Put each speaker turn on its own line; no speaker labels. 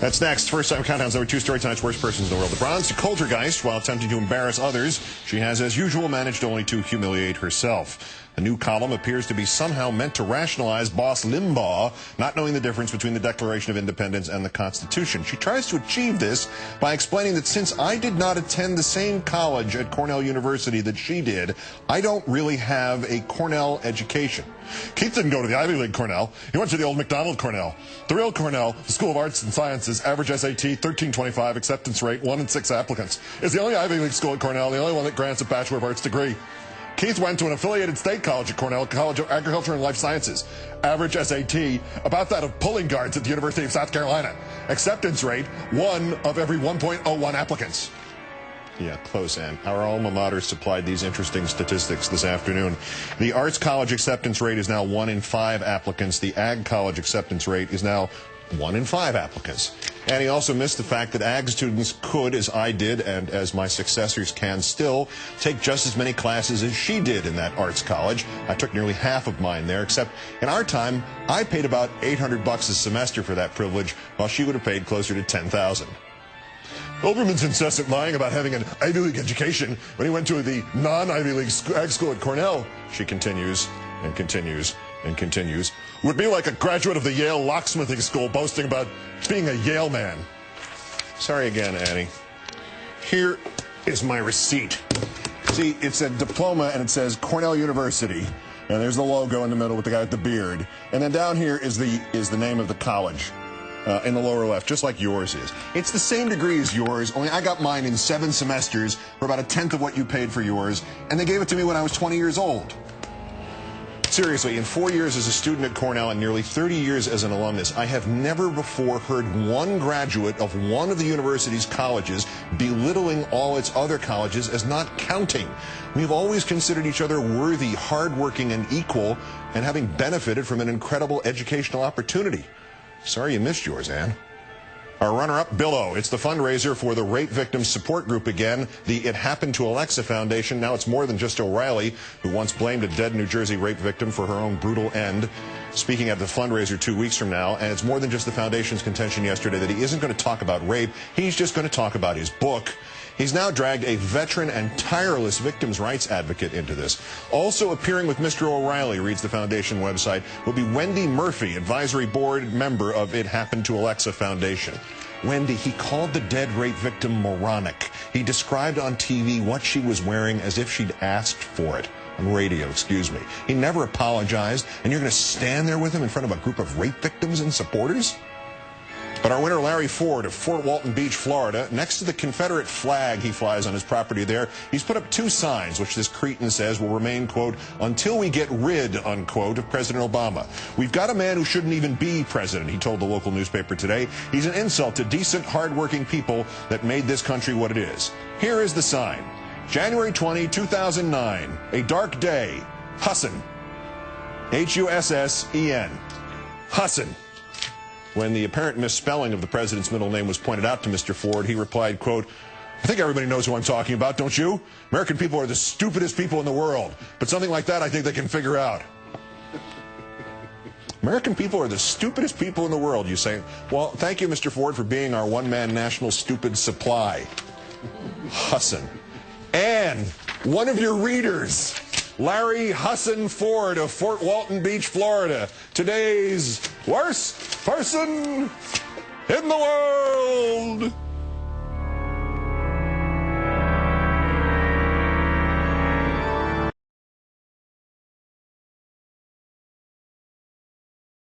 That's next. First time countdown's over 2 story tonight's worst persons in the world. The bronze to Coulter, while attempting to embarrass others, she has, as usual, managed only to humiliate herself. The new column appears to be somehow meant to rationalize boss Limbaugh not knowing the difference between the Declaration of Independence and the Constitution. She tries to achieve this by explaining that since I did not attend the same college at Cornell University that she did, I don't really have a Cornell education. Keith didn't go to the Ivy League Cornell. He went to the old McDonald Cornell. The real Cornell, the School of Arts and Sciences, average SAT 1325, acceptance rate 1 in 6 applicants. Is the only Ivy League school at Cornell, the only one that grants a Bachelor of Arts degree. Keith went to an affiliated state college at Cornell, College of Agriculture and Life Sciences. Average SAT, about that of pulling guards at the University of South Carolina. Acceptance rate, 1 of every 1.01 applicants. Yeah, close, Ann. Our alma mater supplied these interesting statistics this afternoon. The Arts College acceptance rate is now 1 in 5 applicants. The Ag College acceptance rate is now 1 in 5 applicants. And he also missed the fact that Ag students could, as I did, and as my successors can still, take just as many classes as she did in that arts college. I took nearly half of mine there, except in our time, I paid about $800 a semester for that privilege, while she would have paid closer to $10,000. Oberman's incessant lying about having an Ivy League education when he went to the non-Ivy League ag school at Cornell, she continues and continues and continues, would be like a graduate of the Yale locksmithing school boasting about being a Yale man. Sorry again, Annie. Here is my receipt. See, it's a diploma and it says Cornell University, and there's the logo in the middle with the guy with the beard, and then down here is the name of the college. In the lower left, just like yours is. It's the same degree as yours, only I got mine in 7 semesters for about 1/10 of what you paid for yours, and they gave it to me when I was 20 years old. Seriously, in 4 years as a student at Cornell and nearly 30 years as an alumnus, I have never before heard one graduate of one of the university's colleges belittling all its other colleges as not counting. We've always considered each other worthy, hardworking, and equal, and having benefited from an incredible educational opportunity. Sorry you missed yours, Ann. Our runner-up, Billo. It's the fundraiser for the Rape Victims Support Group again, the It Happened to Alexa Foundation. Now it's more than just O'Reilly, who once blamed a dead New Jersey rape victim for her own brutal end. Speaking at the fundraiser 2 weeks from now, and it's more than just the foundation's contention yesterday that he isn't going to talk about rape, he's just going to talk about his book. He's now dragged a veteran and tireless victims' rights advocate into this. Also appearing with Mr. O'Reilly, reads the foundation website, will be Wendy Murphy, advisory board member of It Happened to Alexa Foundation. Wendy, he called the dead rape victim moronic. He described on TV what she was wearing as if she'd asked for it. On radio, excuse me. He never apologized, and you're going to stand there with him in front of a group of rape victims and supporters? But our winner, Larry Ford of Fort Walton Beach, Florida, next to the Confederate flag he flies on his property there, he's put up 2 signs, which this cretin says will remain, quote, until we get rid, unquote, of President Obama. We've got a man who shouldn't even be president, he told the local newspaper today. He's an insult to decent, hardworking people that made this country what it is. Here is the sign. January 20, 2009, a dark day. Hussin. H-U-S-S-E-N. Hussin. When the apparent misspelling of the president's middle name was pointed out to Mr. Ford, he replied, quote, I think everybody knows who I'm talking about, don't you? American people are the stupidest people in the world. But something like that I think they can figure out. American people are the stupidest people in the world, you say. Well, thank you, Mr. Ford, for being our one-man national stupid supply. Hussin. And one of your readers, Larry Hussin Ford of Fort Walton Beach, Florida. Today's worst person in the world.